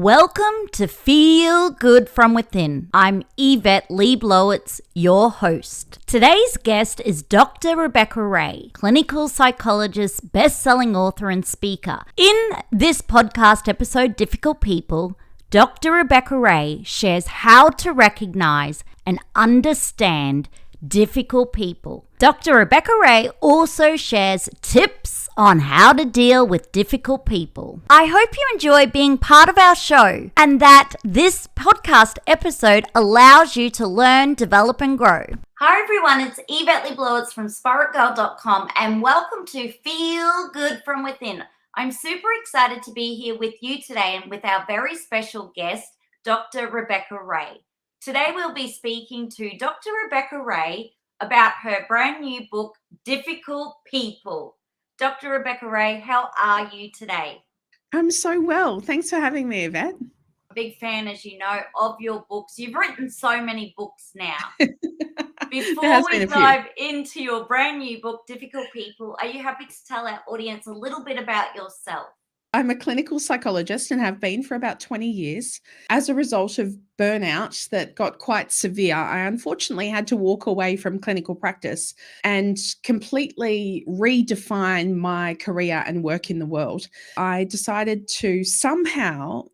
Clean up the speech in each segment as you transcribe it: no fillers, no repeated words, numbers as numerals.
Welcome to Feel Good From Within. I'm Yvette Le Blowitz, your host. Today's guest is Dr. Rebecca Ray, clinical psychologist, best-selling author and speaker. In this podcast episode, Difficult People, Dr. Rebecca Ray shares how to recognize and understand difficult people. Dr. Rebecca Ray also shares tips on how to deal with difficult people. I hope you enjoy being part of our show and that this podcast episode allows you to learn, develop, and grow. Hi everyone, it's Yvette Le Blowitz from spiritgirl.com and welcome to Feel Good From Within. I'm super excited to be here with you today and with our very special guest, Dr. Rebecca Ray. Today we'll be speaking to Dr. Rebecca Ray about her brand new book, Difficult People. Dr. Rebecca Ray, how are you today? I'm so well. Thanks for having me, Yvette. A big fan, as you know, of your books. You've written so many books now. Before we dive into your brand new book, Difficult People, are you happy to tell our audience a little bit about yourself? I'm a clinical psychologist and have been for about 20 years. As a result of burnout that got quite severe, I unfortunately had to walk away from clinical practice and completely redefine my career and work in the world. I decided to somehow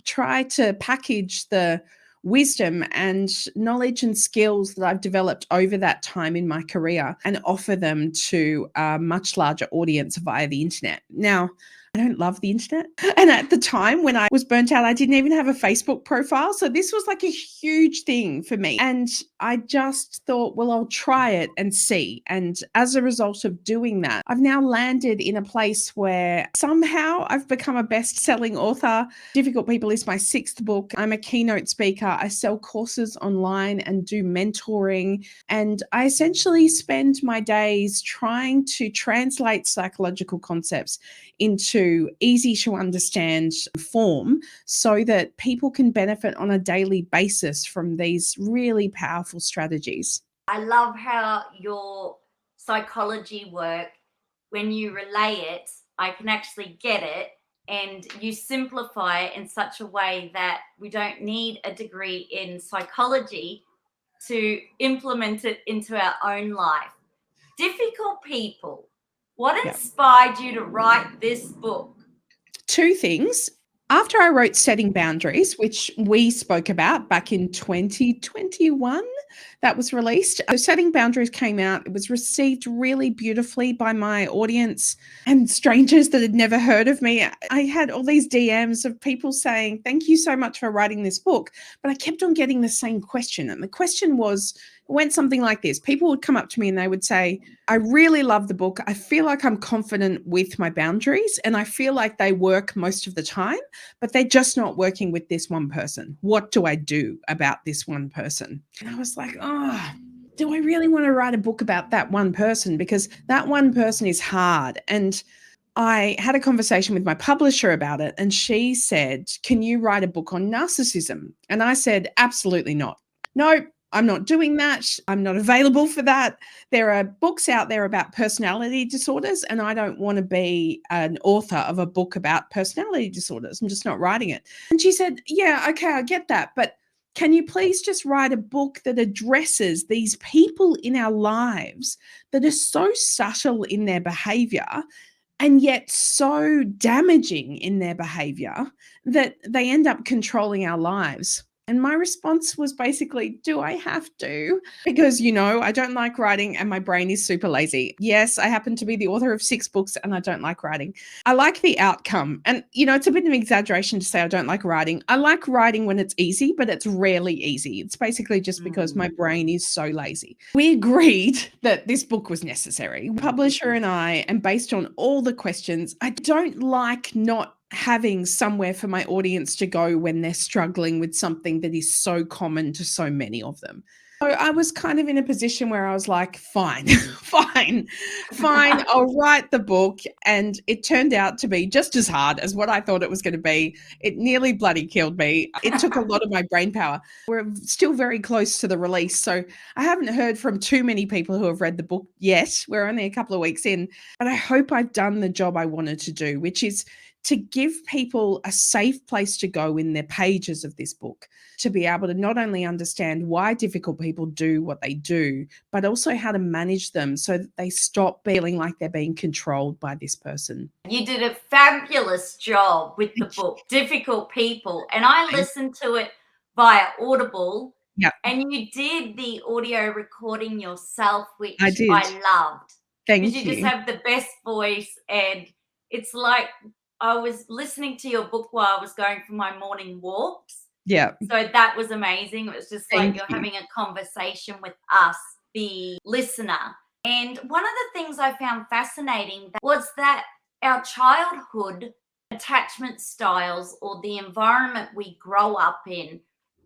try to package the wisdom and knowledge and skills that I've developed over that time in my career and offer them to a much larger audience via the internet. Now, I don't love the internet. And at the time when I was burnt out, I didn't even have a Facebook profile. So this was like a huge thing for me. And I just thought, well, I'll try it and see. And as a result of doing that, I've now landed in a place where somehow I've become a best-selling author. Difficult People is my 6th book. I'm a keynote speaker. I sell courses online and do mentoring. And I essentially spend my days trying to translate psychological concepts into easy to understand form so that people can benefit on a daily basis from these really powerful strategies. I love how your psychology work, when you relay it, I can actually get it, and you simplify it in such a way that we don't need a degree in psychology to implement it into our own life. Difficult People. What inspired you to write this book? 2 things. After I wrote Setting Boundaries, which we spoke about back in 2021, that was released. So Setting Boundaries came out. It was received really beautifully by my audience and strangers that had never heard of me. I had all these DMs of people saying, thank you so much for writing this book. But I kept on getting the same question. And the question went something like this. People would come up to me and they would say, I really love the book. I feel like I'm confident with my boundaries and I feel like they work most of the time, but they're just not working with this one person. What do I do about this one person? And I was like, do I really want to write a book about that one person? Because that one person is hard. And I had a conversation with my publisher about it and she said, can you write a book on narcissism? And I said, absolutely not. No, I'm not doing that. I'm not available for that. There are books out there about personality disorders, and I don't want to be an author of a book about personality disorders. I'm just not writing it. And she said, yeah, okay, I get that. But can you please just write a book that addresses these people in our lives that are so subtle in their behavior and yet so damaging in their behavior that they end up controlling our lives? And my response was basically, do I have to? Because, I don't like writing and my brain is super lazy. Yes, I happen to be the author of 6 books and I don't like writing. I like the outcome. And, it's a bit of an exaggeration to say I don't like writing. I like writing when it's easy, but it's rarely easy. It's basically just because my brain is so lazy. We agreed that this book was necessary. Publisher and I, and based on all the questions, I don't like not having somewhere for my audience to go when they're struggling with something that is so common to so many of them. So I was kind of in a position where I was like, fine, I'll write the book. And it turned out to be just as hard as what I thought it was going to be. It nearly bloody killed me. It took a lot of my brain power. We're still very close to the release. So I haven't heard from too many people who have read the book yet. We're only a couple of weeks in, but I hope I've done the job I wanted to do, which is to give people a safe place to go in their pages of this book, to be able to not only understand why difficult people do what they do, but also how to manage them so that they stop feeling like they're being controlled by this person. You did a fabulous job with the book, Difficult People, and I listened to it via Audible. Yeah, And you did the audio recording yourself, which I did. I loved. Because Thank you just you. have the best voice, and it's like I was listening to your book while I was going for my morning walks. Yeah, So that was amazing. It was just like thank you're you. having a conversation with us, the listener. And one of the things I found fascinating was that our childhood attachment styles, or the environment we grow up in,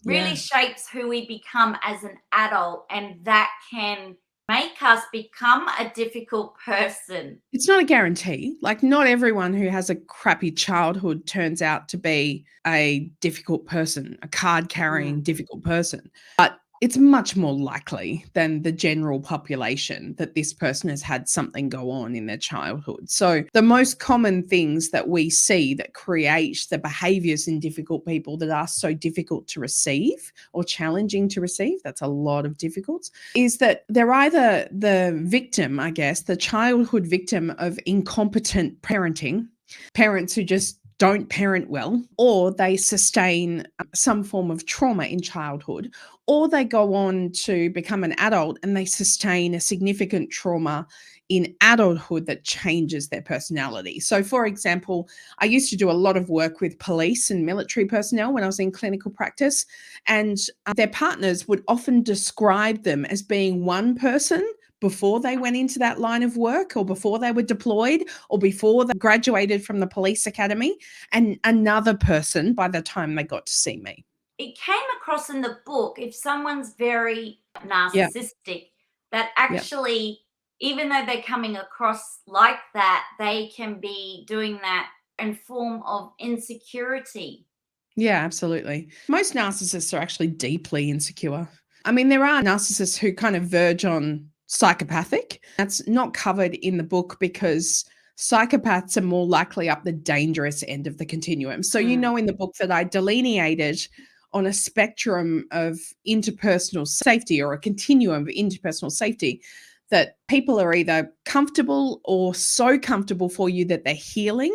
really Yeah. shapes who we become as an adult, and that can make us become a difficult person. It's not a guarantee. Like, not everyone who has a crappy childhood turns out to be a difficult person, a card-carrying difficult person. But it's much more likely than the general population that this person has had something go on in their childhood. So the most common things that we see that create the behaviors in difficult people that are so difficult to receive or challenging to receive, that's a lot of difficult, is that they're either the victim, I guess, the childhood victim of incompetent parenting, parents who just don't parent well, or they sustain some form of trauma in childhood, or they go on to become an adult and they sustain a significant trauma in adulthood that changes their personality. So, for example, I used to do a lot of work with police and military personnel when I was in clinical practice, and their partners would often describe them as being one person before they went into that line of work, or before they were deployed, or before they graduated from the police academy, and another person by the time they got to see me. It came across in the book, if someone's very Yeah, narcissistic, that yeah. actually, even though they're coming across like that, they can be doing that in form of insecurity. Yeah, absolutely. Most narcissists are actually deeply insecure. I mean, there are narcissists who kind of verge on psychopathic. That's not covered in the book because psychopaths are more likely up the dangerous end of the continuum. So, in the book that I delineated on a spectrum of interpersonal safety, or a continuum of interpersonal safety, that people are either comfortable or so comfortable for you that they're healing,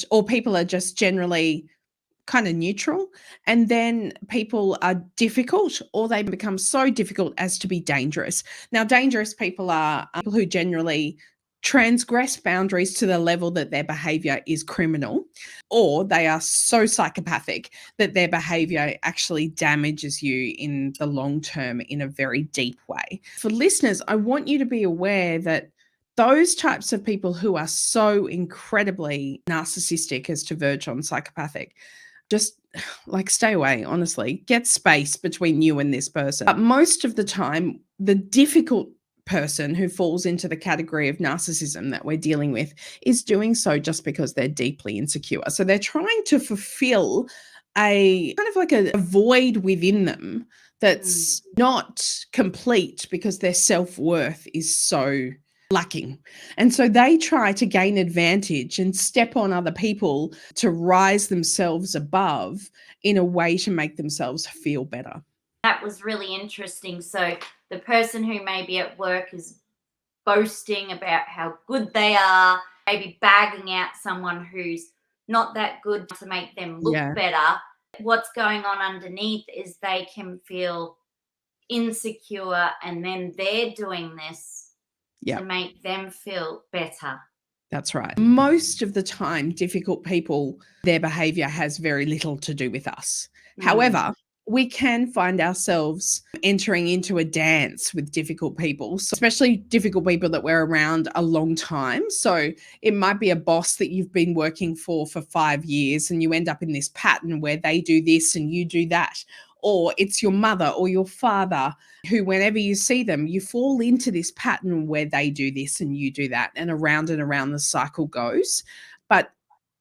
or people are just generally kind of neutral, and then people are difficult, or they become so difficult as to be dangerous. Now, dangerous people are people who generally transgress boundaries to the level that their behavior is criminal, or they are so psychopathic that their behavior actually damages you in the long term in a very deep way. For listeners, I want you to be aware that those types of people who are so incredibly narcissistic as to verge on psychopathic, just like, stay away, honestly. Get space between you and this person. But most of the time, the difficult person who falls into the category of narcissism that we're dealing with is doing so just because they're deeply insecure. So they're trying to fulfill a kind of like a void within them that's not complete because their self-worth is so lacking. And so they try to gain advantage and step on other people to rise themselves above in a way to make themselves feel better. That was really interesting. So the person who maybe at work is boasting about how good they are, maybe bagging out someone who's not that good to make them look Yeah. better. What's going on underneath is they can feel insecure, and then they're doing this Yeah. to make them feel better. That's right. Most of the time, difficult people, their behavior has very little to do with us. However, we can find ourselves entering into a dance with difficult people, so especially difficult people that we're around a long time. So it might be a boss that you've been working for 5 years, and you end up in this pattern where they do this and you do that. Or it's your mother or your father who, whenever you see them, you fall into this pattern where they do this and you do that, and around the cycle goes. But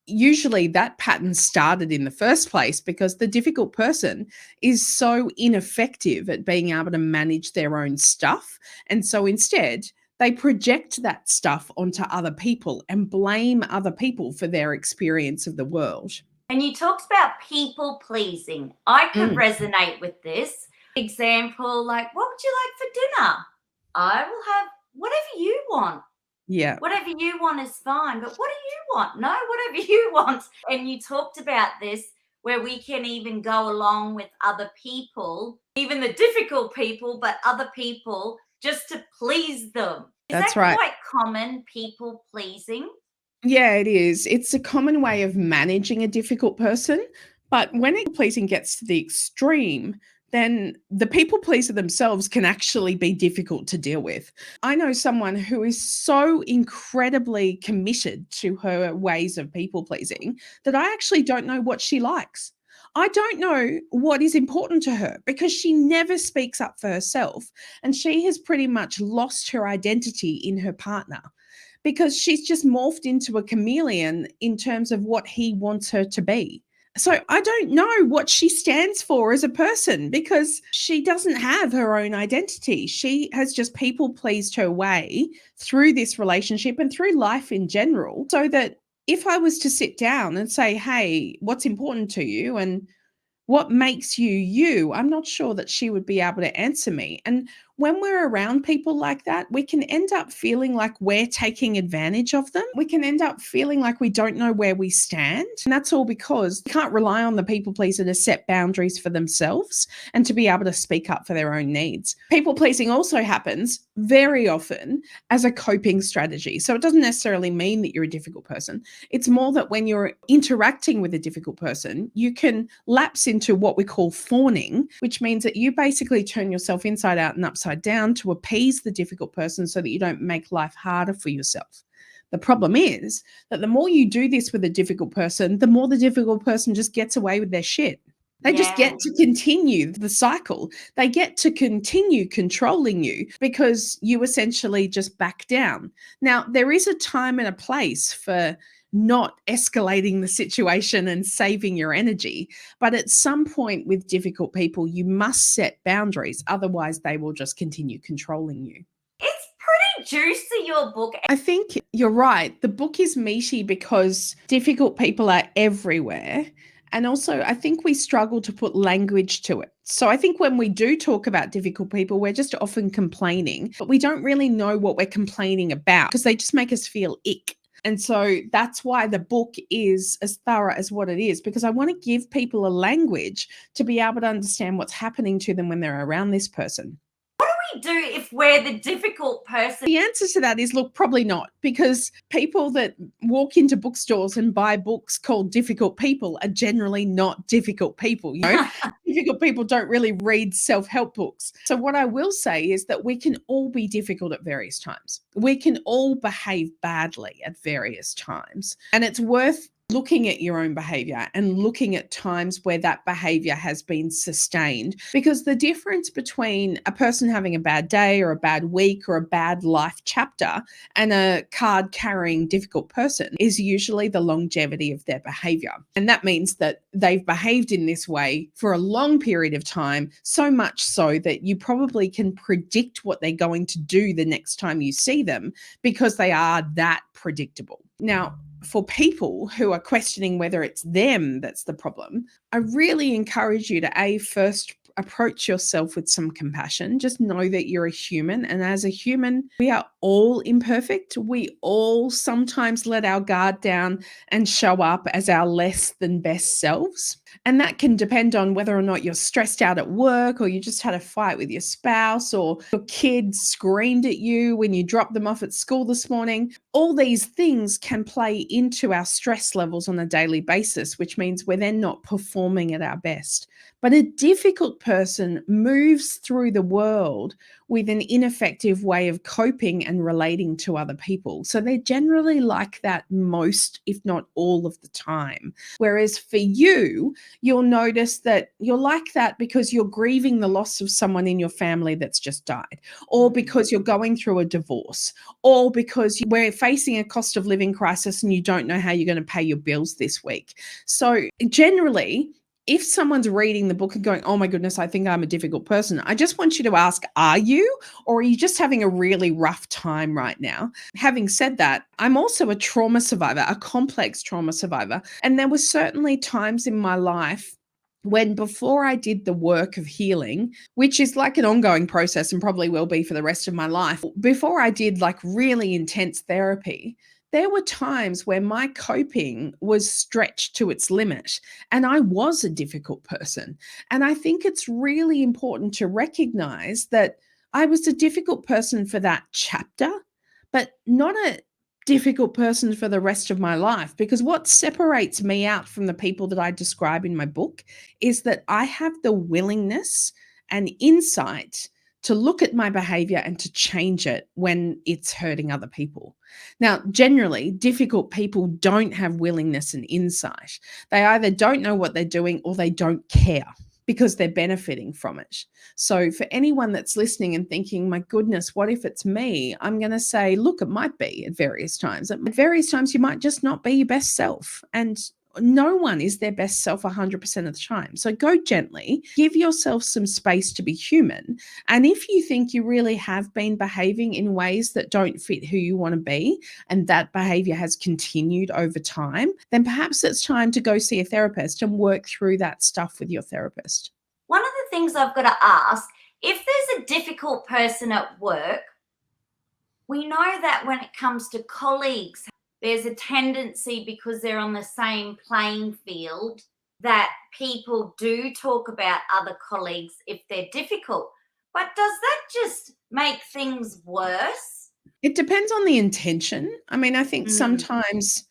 usually that pattern started in the first place because the difficult person is so ineffective at being able to manage their own stuff. And so instead, they project that stuff onto other people and blame other people for their experience of the world. And you talked about people pleasing. I could Mm. resonate with this. Example, like, what would you like for dinner? I will have whatever you want. Yeah. Whatever you want is fine, but what do you want? No, whatever you want. And you talked about this where we can even go along with other people, even the difficult people, but other people just to please them. Is That's that right. quite common, people pleasing? Yeah, it is. It's a common way of managing a difficult person. But when it pleasing gets to the extreme, then the people pleaser themselves can actually be difficult to deal with. I know someone who is so incredibly committed to her ways of people pleasing that I actually don't know what she likes. I don't know what is important to her because she never speaks up for herself, and she has pretty much lost her identity in her partner because she's just morphed into a chameleon in terms of what he wants her to be. So I don't know what she stands for as a person because she doesn't have her own identity. She has just people pleased her way through this relationship and through life in general, so that if I was to sit down and say, hey, what's important to you? And what makes you you? I'm not sure that she would be able to answer me. And when we're around people like that, we can end up feeling like we're taking advantage of them. We can end up feeling like we don't know where we stand. And that's all because we can't rely on the people pleaser to set boundaries for themselves and to be able to speak up for their own needs. People pleasing also happens very often as a coping strategy. So it doesn't necessarily mean that you're a difficult person. It's more that when you're interacting with a difficult person, you can lapse into what we call fawning, which means that you basically turn yourself inside out and upside down to appease the difficult person so that you don't make life harder for yourself. The problem is that the more you do this with a difficult person, the more the difficult person just gets away with their shit. They just get to continue the cycle. They get to continue controlling you because you essentially just back down. Now, there is a time and a place for not escalating the situation and saving your energy. But at some point with difficult people, you must set boundaries. Otherwise, they will just continue controlling you. It's pretty juicy, your book. I think you're right. The book is meaty because difficult people are everywhere. And also, I think we struggle to put language to it. So I think when we do talk about difficult people, we're just often complaining, but we don't really know what we're complaining about because they just make us feel ick. And so that's why the book is as thorough as what it is, because I want to give people a language to be able to understand what's happening to them when they're around this person. Do if we're the difficult person? The answer to that is, look, probably not, because people that walk into bookstores and buy books called difficult people are generally not difficult people. You know, difficult people don't really read self-help books. So what I will say is that we can all be difficult at various times. We can all behave badly at various times. And it's worth looking at your own behavior and looking at times where that behavior has been sustained, because the difference between a person having a bad day or a bad week or a bad life chapter and a card carrying difficult person is usually the longevity of their behavior. And that means that they've behaved in this way for a long period of time, so much so that you probably can predict what they're going to do the next time you see them because they are that predictable. Now, for people who are questioning whether it's them that's the problem, I really encourage you to first approach yourself with some compassion. Just know that you're a human. And as a human, we are all imperfect. We all sometimes let our guard down and show up as our less than best selves. And that can depend on whether or not you're stressed out at work, or you just had a fight with your spouse, or your kids screamed at you when you dropped them off at school this morning. All these things can play into our stress levels on a daily basis, which means we're then not performing at our best. But a difficult person moves through the world with an ineffective way of coping and relating to other people. So they're generally like that most, if not all of the time. Whereas for you, you'll notice that you're like that because you're grieving the loss of someone in your family that's just died, or because you're going through a divorce, or because we're facing a cost of living crisis and you don't know how you're going to pay your bills this week. So generally, if someone's reading the book and going, oh my goodness, I think I'm a difficult person, I just want you to ask, are you? Or are you just having a really rough time right now? Having said that, I'm also a trauma survivor, a complex trauma survivor. And there were certainly times in my life when before I did the work of healing, which is like an ongoing process and probably will be for the rest of my life, before I did like really intense therapy, there were times where my coping was stretched to its limit and I was a difficult person. And I think it's really important to recognize that I was a difficult person for that chapter, but not a difficult person for the rest of my life. Because what separates me out from the people that I describe in my book is that I have the willingness and insight to look at my behavior and to change it when it's hurting other people. Now, generally, difficult people don't have willingness and insight. They either don't know what they're doing or they don't care because they're benefiting from it. So for anyone that's listening and thinking, my goodness, what if it's me? I'm going to say, look, it might be at various times. At various times, you might just not be your best self. And no one is their best self 100% of the time. So go gently, give yourself some space to be human. And if you think you really have been behaving in ways that don't fit who you want to be, and that behavior has continued over time, then perhaps it's time to go see a therapist and work through that stuff with your therapist. One of the things I've got to ask, if there's a difficult person at work, we know that when it comes to colleagues, there's a tendency, because they're on the same playing field, that people do talk about other colleagues if they're difficult. But does that just make things worse? It depends on the intention. I mean, I think sometimes,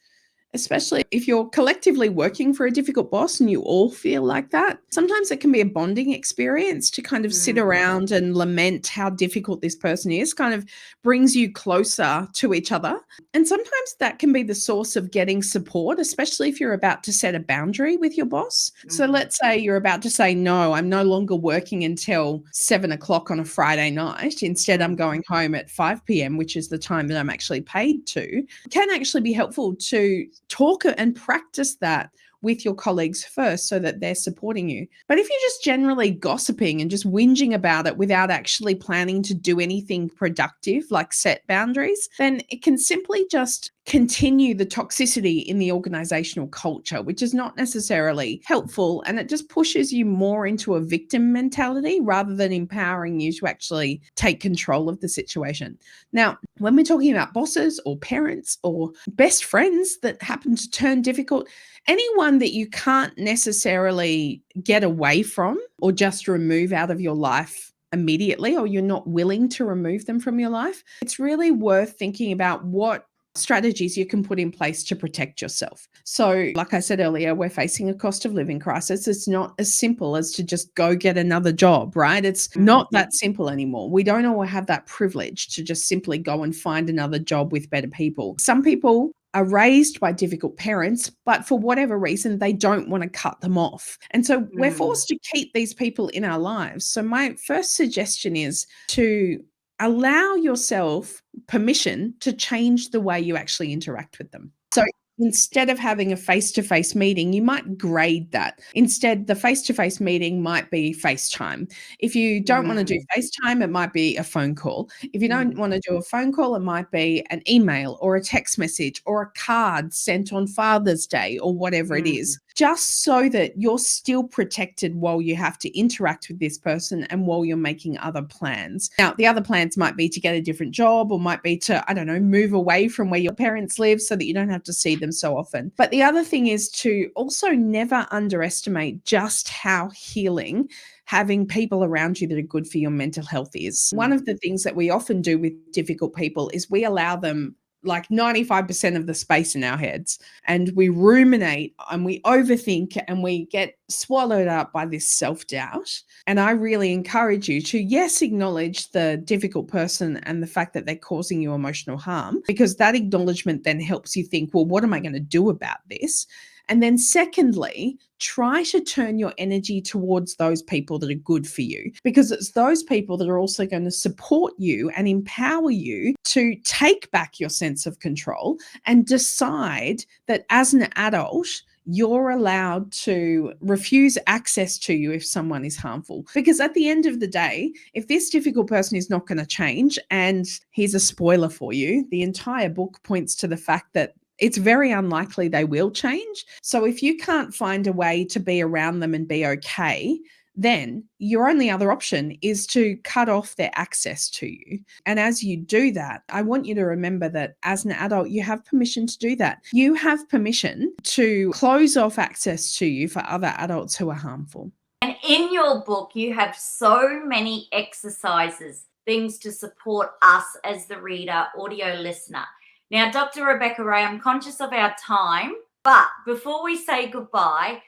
especially if you're collectively working for a difficult boss and you all feel like that, sometimes it can be a bonding experience to kind of sit around and lament how difficult this person is, kind of brings you closer to each other. And sometimes that can be the source of getting support, especially if you're about to set a boundary with your boss. So let's say you're about to say, no, I'm no longer working until 7 o'clock on a Friday night. Instead, I'm going home at 5 p.m., which is the time that I'm actually paid to. It can actually be helpful to talk and practice that with your colleagues first so that they're supporting you. But if you're just generally gossiping and just whinging about it without actually planning to do anything productive, like set boundaries, then it can simply just continue the toxicity in the organizational culture, which is not necessarily helpful. And it just pushes you more into a victim mentality rather than empowering you to actually take control of the situation. Now, when we're talking about bosses or parents or best friends that happen to turn difficult, anyone that you can't necessarily get away from or just remove out of your life immediately, or you're not willing to remove them from your life, it's really worth thinking about what strategies you can put in place to protect yourself. So, like I said earlier, we're facing a cost of living crisis. It's not as simple as to just go get another job, right? It's not that simple anymore. We don't all have that privilege to just simply go and find another job with better people. Some people are raised by difficult parents, but for whatever reason, they don't want to cut them off. And so we're forced to keep these people in our lives. So my first suggestion is to allow yourself permission to change the way you actually interact with them. So instead of having a face-to-face meeting, you might grade that. Instead, the face-to-face meeting might be FaceTime. If you don't want to do FaceTime, it might be a phone call. If you don't want to do a phone call, it might be an email or a text message or a card sent on Father's Day or whatever it is, just so that you're still protected while you have to interact with this person and while you're making other plans. Now, the other plans might be to get a different job or might be to, move away from where your parents live so that you don't have to see them so often. But the other thing is to also never underestimate just how healing having people around you that are good for your mental health is. One of the things that we often do with difficult people is we allow them like 95% of the space in our heads, and we ruminate and we overthink and we get swallowed up by this self-doubt. And I really encourage you to, yes, acknowledge the difficult person and the fact that they're causing you emotional harm, because that acknowledgement then helps you think, well, what am I going to do about this? And then secondly, try to turn your energy towards those people that are good for you, because it's those people that are also going to support you and empower you to take back your sense of control and decide that as an adult, you're allowed to refuse access to you if someone is harmful. Because at the end of the day, if this difficult person is not going to change, and here's a spoiler for you, the entire book points to the fact that it's very unlikely they will change. So if you can't find a way to be around them and be okay, then your only other option is to cut off their access to you. And as you do that, I want you to remember that as an adult, you have permission to do that. You have permission to close off access to you for other adults who are harmful. And in your book, you have so many exercises, things to support us as the reader, audio listener. Now, Dr. Rebecca Ray, I'm conscious of our time, but before we say goodbye,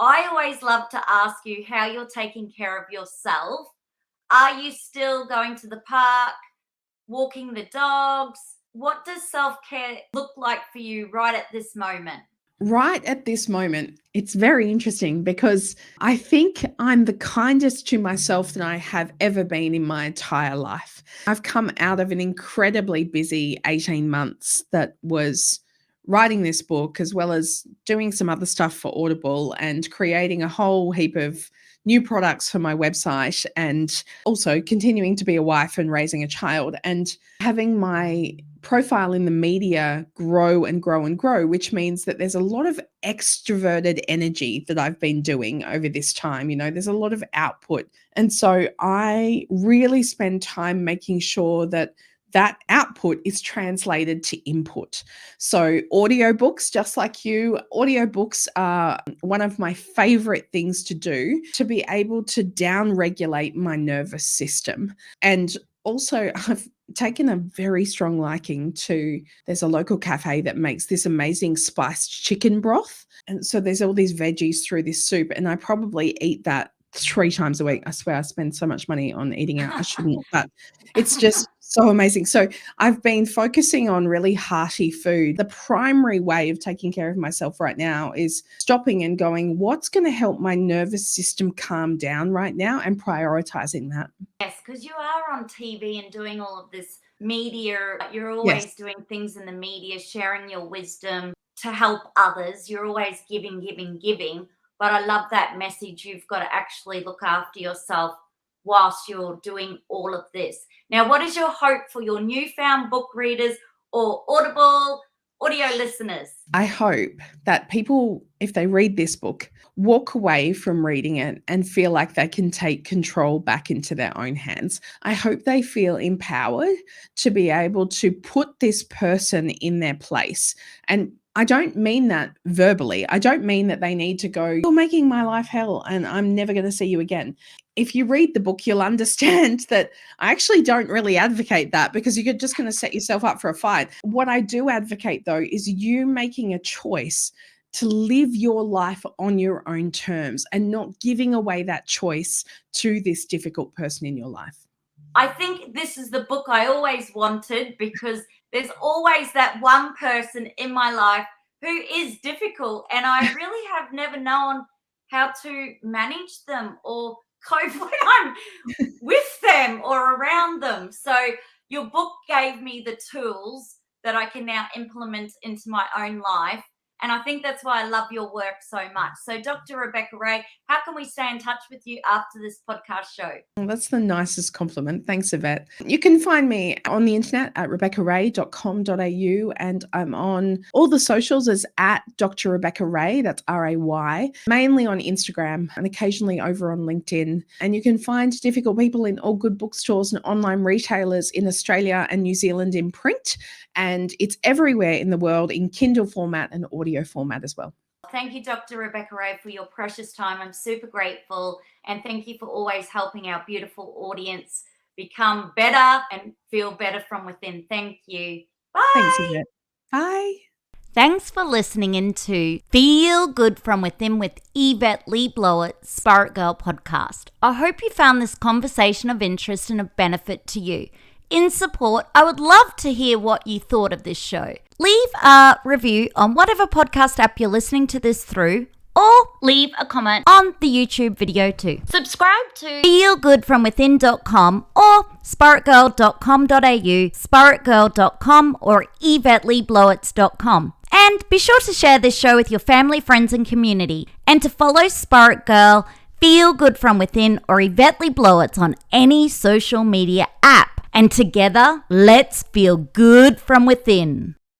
I always love to ask you how you're taking care of yourself. Are you still going to the park, walking the dogs? What does self-care look like for you right at this moment? Right at this moment, it's very interesting because I think I'm the kindest to myself than I have ever been in my entire life. I've come out of an incredibly busy 18 months that was writing this book, as well as doing some other stuff for Audible and creating a whole heap of new products for my website, and also continuing to be a wife and raising a child and having my profile in the media grow and grow and grow, which means that there's a lot of extroverted energy that I've been doing over this time. There's a lot of output. And so I really spend time making sure that output is translated to input. So audiobooks, just like you, audiobooks are one of my favorite things to do to be able to down-regulate my nervous system. And also, I've taken a very strong liking to, there's a local cafe that makes this amazing spiced chicken broth. And so there's all these veggies through this soup, and I probably eat that 3 times a week. I swear I spend so much money on eating out. I shouldn't, but it's just so amazing. So I've been focusing on really hearty food. The primary way of taking care of myself right now is stopping and going, what's going to help my nervous system calm down right now, and prioritizing that. Yes, because you are on TV and doing all of this media. You're always doing things in the media, sharing your wisdom to help others. You're always giving, giving, giving. But I love that message. You've got to actually look after yourself whilst you're doing all of this. Now, what is your hope for your newfound book readers or Audible audio listeners? I hope that people, if they read this book, walk away from reading it and feel like they can take control back into their own hands. I hope they feel empowered to be able to put this person in their place. And I don't mean that verbally. I don't mean that they need to go, you're making my life hell and I'm never going to see you again. If you read the book, you'll understand that I actually don't really advocate that, because you're just going to set yourself up for a fight. What I do advocate, though, is you making a choice to live your life on your own terms and not giving away that choice to this difficult person in your life. I think this is the book I always wanted, because there's always that one person in my life who is difficult, and I really have never known how to manage them or cope when I'm with them or around them. So your book gave me the tools that I can now implement into my own life. And I think that's why I love your work so much. So Dr. Rebecca Ray, how can we stay in touch with you after this podcast show? Well, that's the nicest compliment. Thanks, Yvette. You can find me on the internet at rebeccaray.com.au, and I'm on all the socials as at Dr. Rebecca Ray, that's R-A-Y, mainly on Instagram and occasionally over on LinkedIn. And you can find difficult people in all good bookstores and online retailers in Australia and New Zealand in print. And it's everywhere in the world in Kindle format and audio format as well. Thank you, Dr. Rebecca Ray, for your precious time. I'm super grateful. And thank you for always helping our beautiful audience become better and feel better from within. Thank you. Bye. Thanks, Yvette. Bye. Thanks for listening into Feel Good From Within with Yvette Le Blowitz, Spirit Girl Podcast. I hope you found this conversation of interest and of benefit to you. In support, I would love to hear what you thought of this show. Leave a review on whatever podcast app you're listening to this through, or leave a comment on the YouTube video too. Subscribe to feelgoodfromwithin.com or spiritgirl.com.au, spiritgirl.com or yvetteleblowitz.com. And be sure to share this show with your family, friends, and community. And to follow Spirit Girl, Feel Good From Within, or Yvette Le Blowitz on any social media app. And together, let's feel good from within.